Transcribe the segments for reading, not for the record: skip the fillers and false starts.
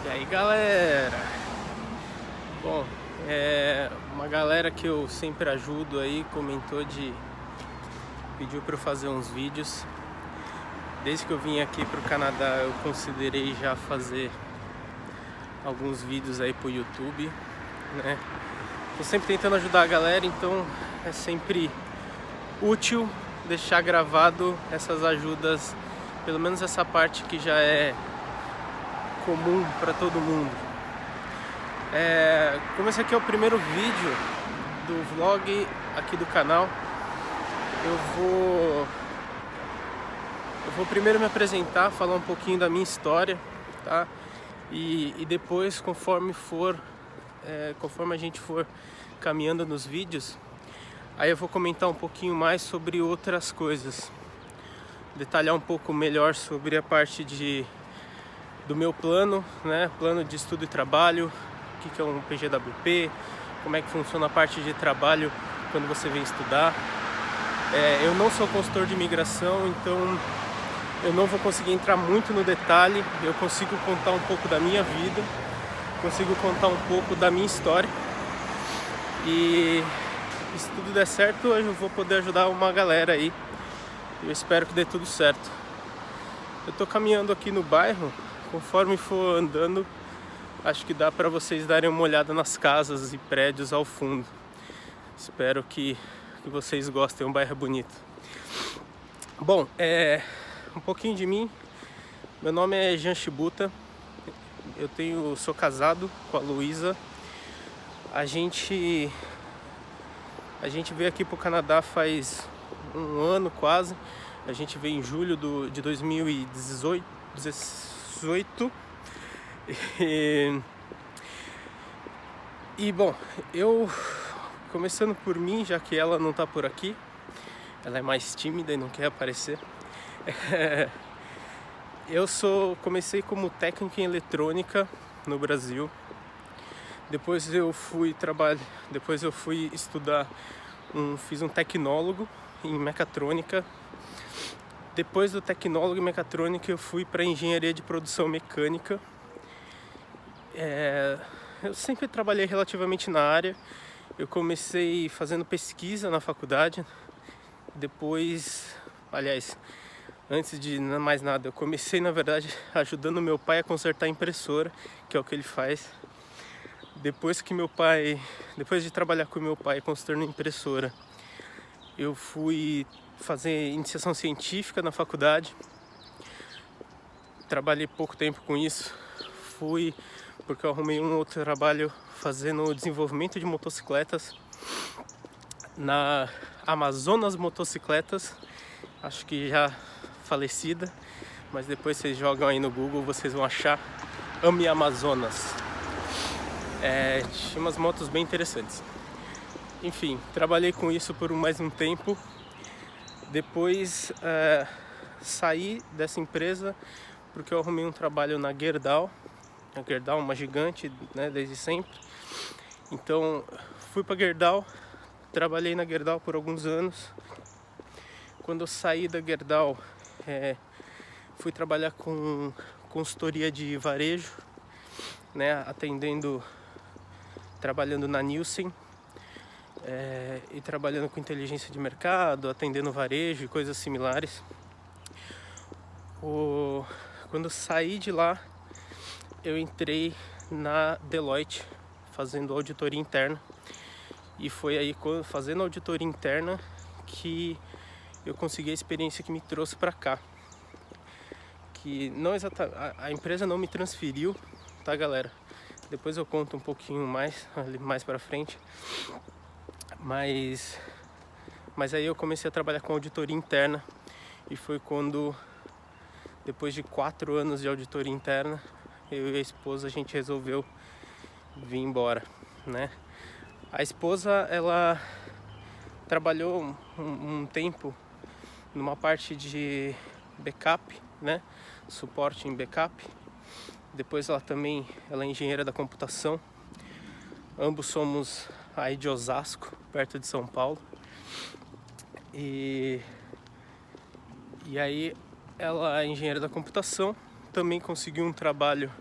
E aí galera, bom, uma galera que eu sempre ajudo aí pediu para eu fazer uns vídeos. Desde que eu vim aqui pro Canadá eu considerei já fazer alguns vídeos aí pro YouTube, né? Tô sempre tentando ajudar a galera, então é sempre útil deixar gravado essas ajudas, pelo menos essa parte que já é comum para todo mundo. Como esse aqui é o primeiro vídeo do vlog aqui do canal, eu vou primeiro me apresentar, falar um pouquinho da minha história, tá? E depois, conforme a gente for caminhando nos vídeos, aí eu vou comentar um pouquinho mais sobre outras coisas, detalhar um pouco melhor sobre a parte do meu plano, né? Plano de estudo e trabalho, o que é um PGWP, como é que funciona a parte de trabalho quando você vem estudar. Eu não sou consultor de imigração, então eu não vou conseguir entrar muito no detalhe. Eu consigo contar um pouco da minha vida, consigo contar um pouco da minha história, e se tudo der certo eu vou poder ajudar uma galera aí. Eu espero que dê tudo certo. Eu tô caminhando aqui no bairro, conforme for andando, acho que dá para vocês darem uma olhada nas casas e prédios ao fundo. Espero que vocês gostem, um bairro bonito. Bom, um pouquinho de mim. Meu nome é Jean Shibuta. Sou casado com a Luísa. A gente veio aqui pro Canadá faz um ano quase. A gente veio em julho de 2018. E bom, eu começando por mim, já que ela não tá por aqui, ela é mais tímida e não quer aparecer. Comecei como técnico em eletrônica no Brasil. Depois eu fui estudar, fiz um tecnólogo em mecatrônica. Depois do tecnólogo em mecatrônica eu fui para engenharia de produção mecânica. Eu sempre trabalhei relativamente na área. Eu comecei fazendo pesquisa na faculdade. Depois, aliás, antes de mais nada, eu comecei na verdade ajudando meu pai a consertar a impressora, que é o que ele faz. Depois de trabalhar com meu pai consertando impressora, eu fui fazer iniciação científica na faculdade. Trabalhei pouco tempo com isso. Porque eu arrumei um outro trabalho fazendo desenvolvimento de motocicletas na Amazonas Motocicletas, acho que já falecida, mas depois vocês jogam aí no Google, vocês vão achar Ame Amazonas. Tinha umas motos bem interessantes. Enfim, trabalhei com isso por mais um tempo. Depois saí dessa empresa porque eu arrumei um trabalho na Gerdau. A Gerdau, uma gigante, né, desde sempre. Então fui para Gerdau, trabalhei na Gerdau por alguns anos. Quando eu saí da Gerdau, fui trabalhar com consultoria de varejo, né, trabalhando na Nielsen, e trabalhando com inteligência de mercado, atendendo varejo e coisas similares. Quando eu saí de lá, eu entrei na Deloitte fazendo auditoria interna, e foi aí fazendo auditoria interna que eu consegui a experiência que me trouxe para cá. Que não a empresa não me transferiu, tá, galera? Depois eu conto um pouquinho mais para frente. Mas aí eu comecei a trabalhar com auditoria interna, e foi quando, depois de 4 anos de auditoria interna, eu e a esposa, a gente resolveu vir embora, né? A esposa, ela trabalhou um tempo numa parte de backup, né? Suporte em backup. Depois ela é engenheira da computação. Ambos somos aí de Osasco, perto de São Paulo. E aí ela é engenheira da computação, também conseguiu um trabalho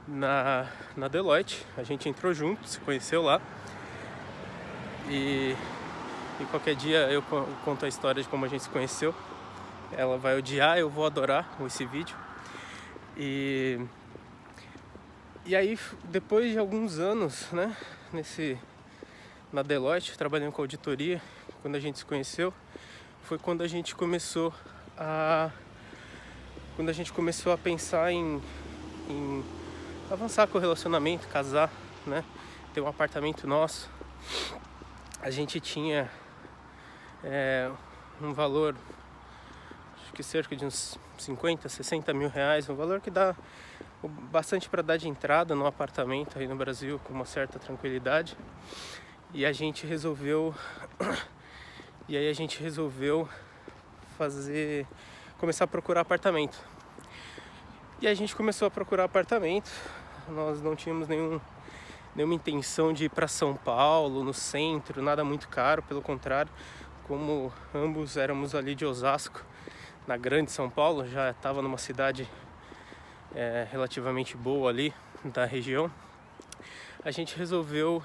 na Deloitte. A gente entrou junto, se conheceu lá. E qualquer dia eu conto a história de como a gente se conheceu. Ela vai odiar, eu vou adorar esse vídeo. E aí, depois de alguns anos, né, na Deloitte, trabalhando com auditoria, quando a gente se conheceu, foi quando a gente começou a pensar em avançar com o relacionamento, casar, né, ter um apartamento nosso. A gente tinha um valor, acho que cerca de uns 50, 60 mil reais, um valor que dá bastante para dar de entrada no apartamento aí no Brasil com uma certa tranquilidade. E a gente resolveu começar a procurar apartamento. E a gente começou a procurar apartamento. Nós não tínhamos nenhuma intenção de ir para São Paulo, no centro, nada muito caro, pelo contrário, como ambos éramos ali de Osasco, na grande São Paulo, já estava numa cidade relativamente boa ali da região. A gente resolveu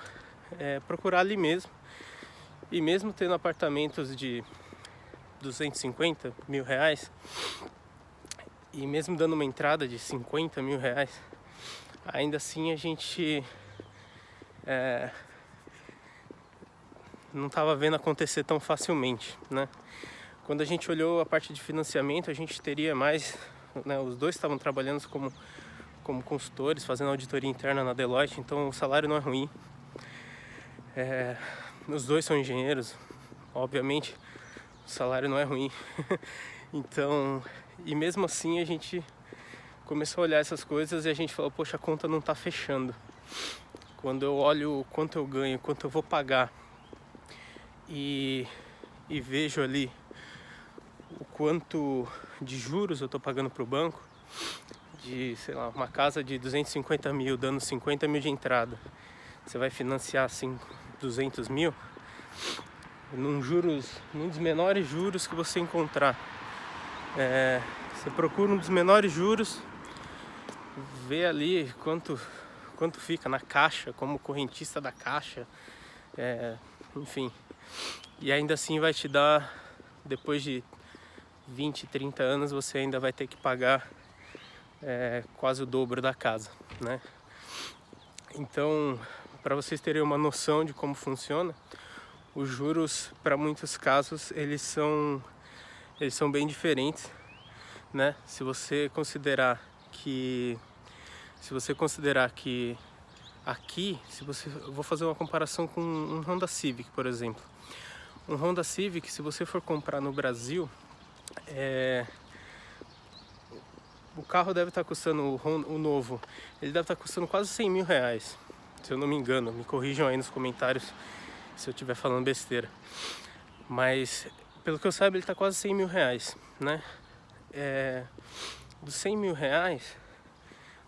procurar ali mesmo, e mesmo tendo apartamentos de 250 mil reais e mesmo dando uma entrada de 50 mil reais, ainda assim a gente não estava vendo acontecer tão facilmente, né? Quando a gente olhou a parte de financiamento, a gente teria mais, né, os dois estavam trabalhando como consultores, fazendo auditoria interna na Deloitte, então o salário não é ruim. Os dois são engenheiros, obviamente o salário não é ruim. Então, e mesmo assim a gente começou a olhar essas coisas e a gente falou, poxa, a conta não está fechando. Quando eu olho o quanto eu ganho, quanto eu vou pagar e vejo ali o quanto de juros eu estou pagando para o banco, de, sei lá, uma casa de 250 mil dando 50 mil de entrada, você vai financiar assim 200 mil num dos menores juros que você encontrar. Você procura um dos menores juros, vê ali quanto fica na Caixa, como correntista da Caixa, enfim, e ainda assim vai te dar, depois de 20, 30 anos, você ainda vai ter que pagar quase o dobro da casa, né? Então, para vocês terem uma noção de como funciona, os juros, para muitos casos, eles são bem diferentes, né? Se você considerar que aqui, eu vou fazer uma comparação com um Honda Civic, por exemplo. Um Honda Civic, se você for comprar no Brasil, o carro deve estar custando, o novo, ele deve estar custando quase 100 mil reais, se eu não me engano. Me corrijam aí nos comentários se eu estiver falando besteira. Mas, pelo que eu saiba, ele está quase 100 mil reais, né? Dos 100 mil reais,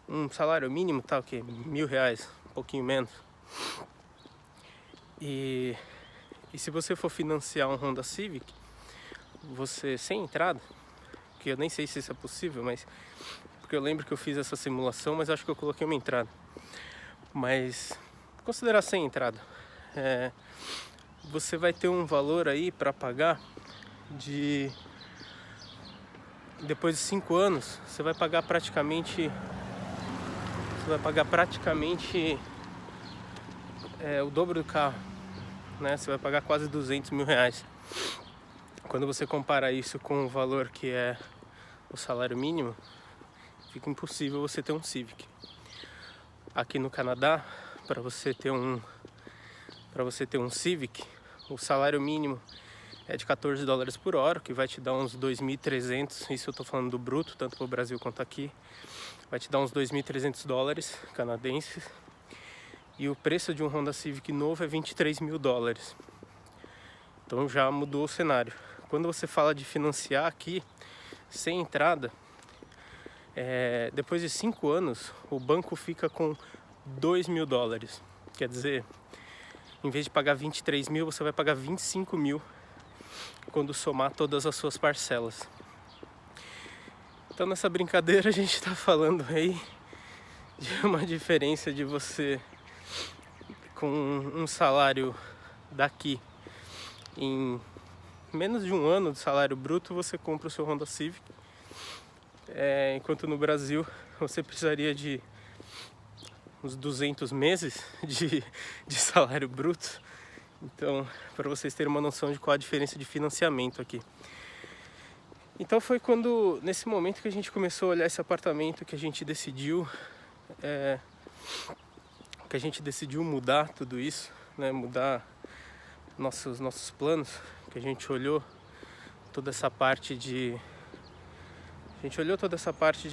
um salário mínimo tá o quê? 1.000 reais, um pouquinho menos. E se você for financiar um Honda Civic, você sem entrada, que eu nem sei se isso é possível, mas porque eu lembro que eu fiz essa simulação, mas acho que eu coloquei uma entrada. Mas considerar sem entrada, você vai ter um valor aí para pagar depois de 5 anos, você vai pagar praticamente o dobro do carro, né? Você vai pagar quase 200 mil reais. Quando você compara isso com o valor que é o salário mínimo, fica impossível você ter um Civic. Aqui no Canadá, para você ter um Civic, o salário mínimo é de 14 dólares por hora, que vai te dar uns 2.300, isso eu tô falando do bruto, tanto para o Brasil quanto aqui, vai te dar uns 2.300 dólares canadenses. E o preço de um Honda Civic novo é 23 mil dólares. Então já mudou o cenário. Quando você fala de financiar aqui, sem entrada, depois de 5 anos, o banco fica com 2 mil dólares. Quer dizer, em vez de pagar 23 mil, você vai pagar 25 mil quando somar todas as suas parcelas. Então nessa brincadeira a gente está falando aí uma diferença de você com um salário daqui em menos de um ano de salário bruto você compra o seu Honda Civic, enquanto no Brasil você precisaria de uns 200 meses de salário bruto. Então, para vocês terem uma noção de qual a diferença de financiamento aqui. Então foi nesse momento que a gente começou a olhar esse apartamento, que a gente decidiu mudar tudo isso, né? Mudar nossos planos, que a gente olhou toda essa parte de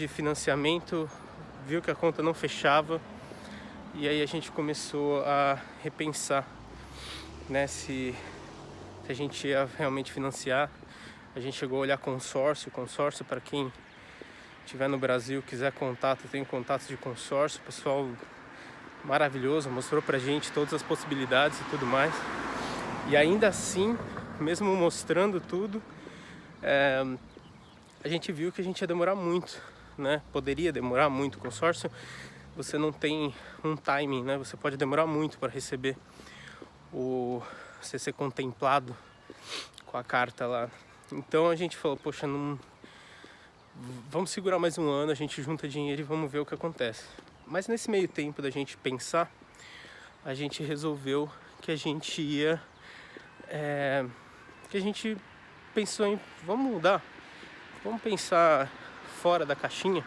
financiamento, viu que a conta não fechava, e aí a gente começou a repensar, né, se a gente ia realmente financiar. A gente chegou a olhar consórcio, para quem estiver no Brasil, quiser contato, tem contatos de consórcio, pessoal maravilhoso, mostrou pra gente todas as possibilidades e tudo mais. E ainda assim, mesmo mostrando tudo, a gente viu que a gente ia demorar muito, né? Poderia demorar muito. Consórcio, você não tem um timing, né? Você pode demorar muito para receber você ser contemplado com a carta lá. Então a gente falou, poxa, vamos segurar mais um ano, a gente junta dinheiro e vamos ver o que acontece. Mas nesse meio tempo da gente pensar, a gente resolveu que a gente ia... que a gente pensou em, vamos mudar, vamos pensar fora da caixinha.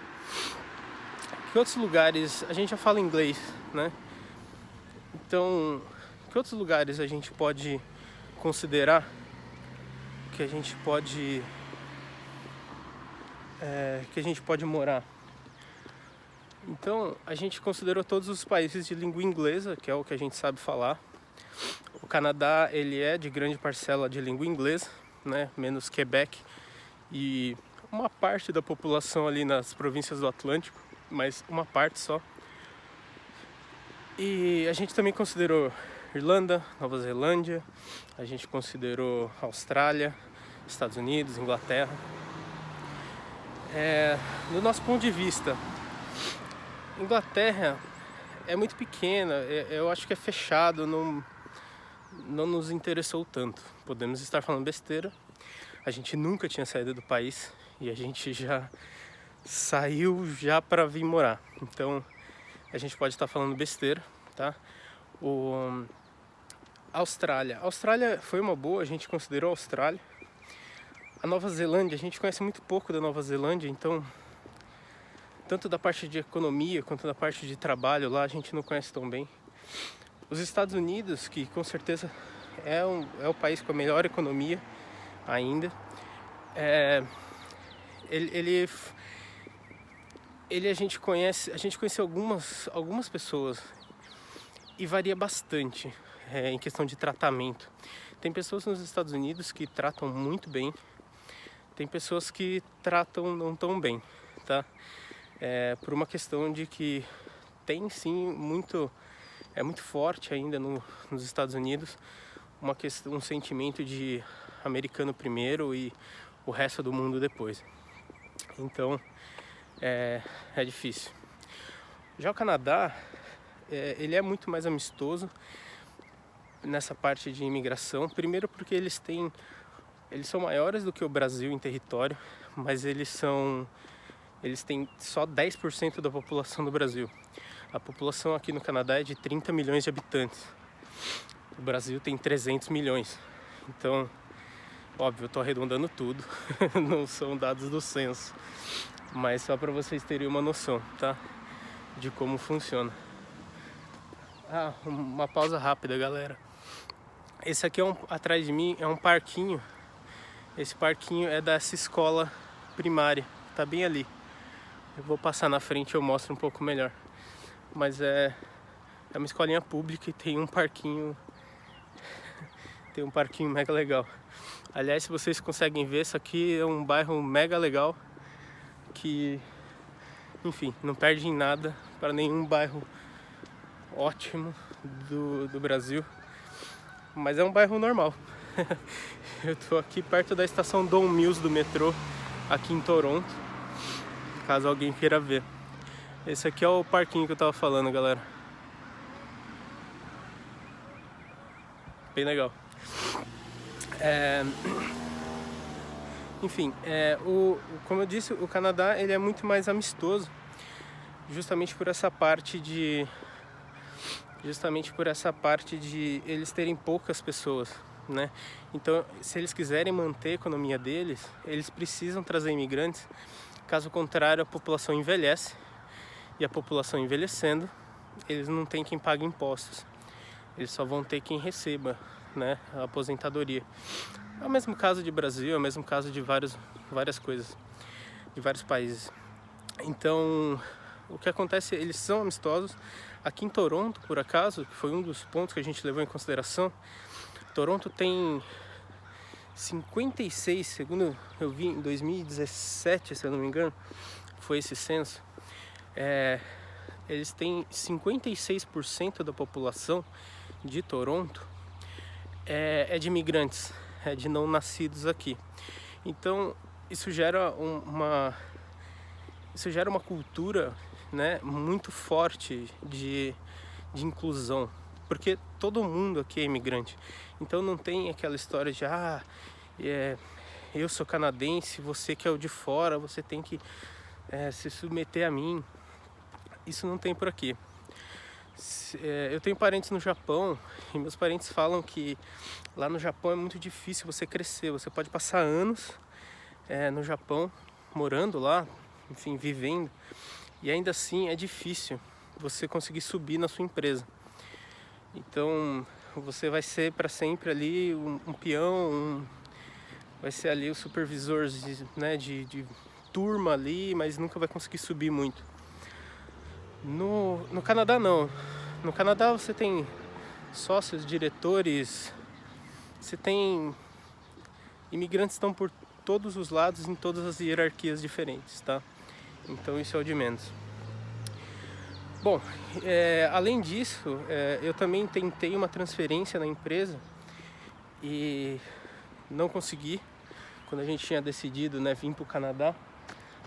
Que outros lugares, a gente já fala inglês, né? Então, que outros lugares a gente pode considerar, que a gente pode morar? Então, a gente considerou todos os países de língua inglesa, que é o que a gente sabe falar. O Canadá, ele é de grande parcela de língua inglesa, né? Menos Quebec e uma parte da população ali nas províncias do Atlântico, mas uma parte só. E a gente também considerou Irlanda, Nova Zelândia, a gente considerou Austrália, Estados Unidos, Inglaterra. Do nosso ponto de vista, Inglaterra é muito pequena, eu acho que é fechado, não nos interessou tanto. Podemos estar falando besteira, a gente nunca tinha saído do país e a gente já saiu para vir morar. Então a gente pode estar falando besteira, tá? A Austrália foi uma boa, a gente considerou a Austrália. A Nova Zelândia, a gente conhece muito pouco da Nova Zelândia, então tanto da parte de economia quanto da parte de trabalho lá a gente não conhece tão bem. Os Estados Unidos, que com certeza é o país com a melhor economia ainda, ele a gente conhece algumas pessoas e varia bastante em questão de tratamento. Tem pessoas nos Estados Unidos que tratam muito bem, tem pessoas que tratam não tão bem, tá? Por uma questão de que tem sim muito forte ainda nos Estados Unidos um sentimento de americano primeiro e o resto do mundo depois. Então é difícil. Já o Canadá, ele é muito mais amistoso nessa parte de imigração. Primeiro porque eles são maiores do que o Brasil em território, mas eles têm só 10% da população do Brasil. A população aqui no Canadá é de 30 milhões de habitantes. O Brasil tem 300 milhões. Então, óbvio, eu estou arredondando tudo. Não são dados do censo. Mas só para vocês terem uma noção, tá? De como funciona. Uma pausa rápida, galera. Esse aqui atrás de mim é um parquinho. Esse parquinho é dessa escola primária. Tá bem ali. Eu vou passar na frente e eu mostro um pouco melhor. Mas é uma escolinha pública e tem um parquinho mega legal. Aliás, se vocês conseguem ver, isso aqui é um bairro mega legal que, enfim, não perde em nada para nenhum bairro ótimo do Brasil, mas é um bairro normal. Eu tô aqui perto da estação Don Mills do metrô aqui em Toronto, caso alguém queira ver. Esse aqui é o parquinho que eu tava falando, galera. Bem legal. Enfim, como eu disse, o Canadá ele é muito mais amistoso, justamente por essa parte de eles terem poucas pessoas, né? Então, se eles quiserem manter a economia deles, eles precisam trazer imigrantes. Caso contrário, a população envelhece, e a população envelhecendo, eles não têm quem pague impostos. Eles só vão ter quem receba, né, a aposentadoria. É o mesmo caso de Brasil, é o mesmo caso de várias coisas, de vários países. Então, o que acontece, eles são amistosos. Aqui em Toronto, por acaso, que foi um dos pontos que a gente levou em consideração, Toronto tem 56, segundo eu vi em 2017, se eu não me engano, foi esse censo, eles têm 56% da população de Toronto é de imigrantes, é de não nascidos aqui. Então isso gera uma cultura, né, muito forte de inclusão, porque todo mundo aqui é imigrante. Então não tem aquela história de eu sou canadense, você que é o de fora, você tem que se submeter a mim. Isso não tem por aqui. Eu tenho parentes no Japão e meus parentes falam que lá no Japão é muito difícil você crescer. Você pode passar anos no Japão, morando lá, enfim, vivendo, e ainda assim é difícil você conseguir subir na sua empresa. Então você vai ser para sempre ali um peão, vai ser ali o supervisor de turma ali, mas nunca vai conseguir subir muito. No Canadá não. No Canadá você tem sócios, diretores, você tem imigrantes que estão por todos os lados, em todas as hierarquias diferentes, tá? Então isso é o de menos. Bom, além disso, eu também tentei uma transferência na empresa e não consegui. Quando a gente tinha decidido, né, vir para o Canadá,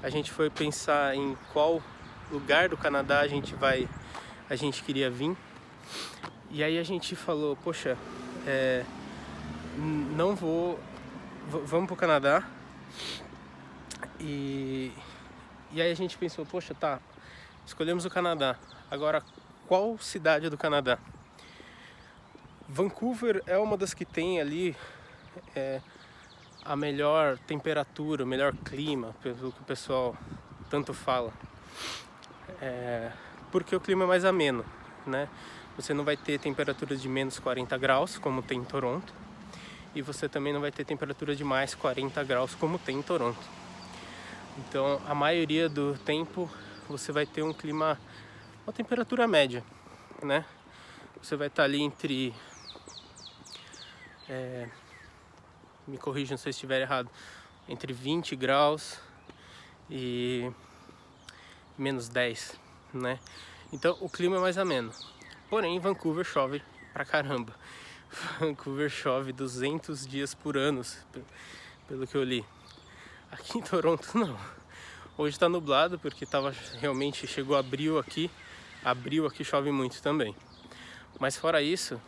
a gente foi pensar em qual lugar do Canadá a gente queria vir. E aí a gente falou, poxa, vamos pro Canadá. E aí a gente pensou, poxa, tá, escolhemos o Canadá. Agora, qual cidade do Canadá? Vancouver é uma das que tem ali a melhor temperatura, o melhor clima, pelo que o pessoal tanto fala. Porque o clima é mais ameno, né? Você não vai ter temperaturas de menos 40 graus, como tem em Toronto. E você também não vai ter temperatura de mais 40 graus, como tem em Toronto. Então, a maioria do tempo, você vai ter um clima, uma temperatura média, né? Você vai estar ali entre... me corrijam se eu estiver errado. Entre 20 graus e menos 10, né? Então, o clima é mais ameno. Porém, Vancouver chove pra caramba. Vancouver chove 200 dias por ano, pelo que eu li. Aqui em Toronto não. Hoje tá nublado porque realmente chegou abril aqui chove muito também. Mas fora isso,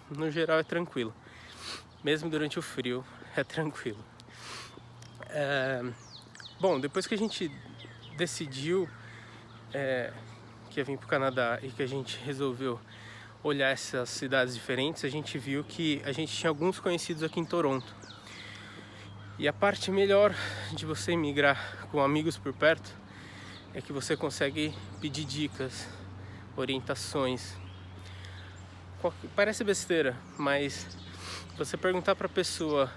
no geral é tranquilo. Mesmo durante o frio é tranquilo. Bom, depois que a gente decidiu que ia vir pro Canadá e que a gente resolveu olhar essas cidades diferentes, a gente viu que a gente tinha alguns conhecidos aqui em Toronto. E a parte melhor de você emigrar com amigos por perto é que você consegue pedir dicas, orientações. Parece besteira, mas você perguntar para a pessoa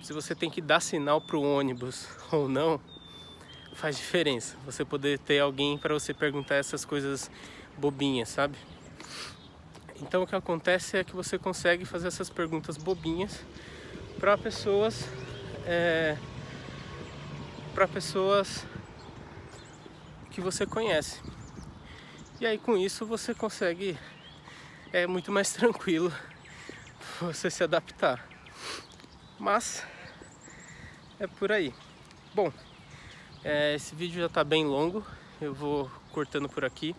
se você tem que dar sinal para o ônibus ou não, faz diferença. Você poder ter alguém para você perguntar essas coisas bobinhas, sabe? Então o que acontece é que você consegue fazer essas perguntas bobinhas para pessoas que você conhece. E aí com isso você consegue, muito mais tranquilo você se adaptar. Mas é por aí. Bom, esse vídeo já está bem longo. eu vou cortando por aqui.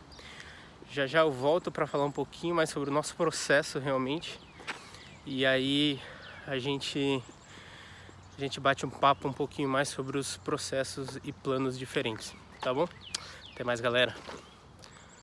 Já já eu volto para falar um pouquinho mais sobre o nosso processo realmente. E aí a gente bate um papo um pouquinho mais sobre os processos e planos diferentes, tá bom? Até mais, galera!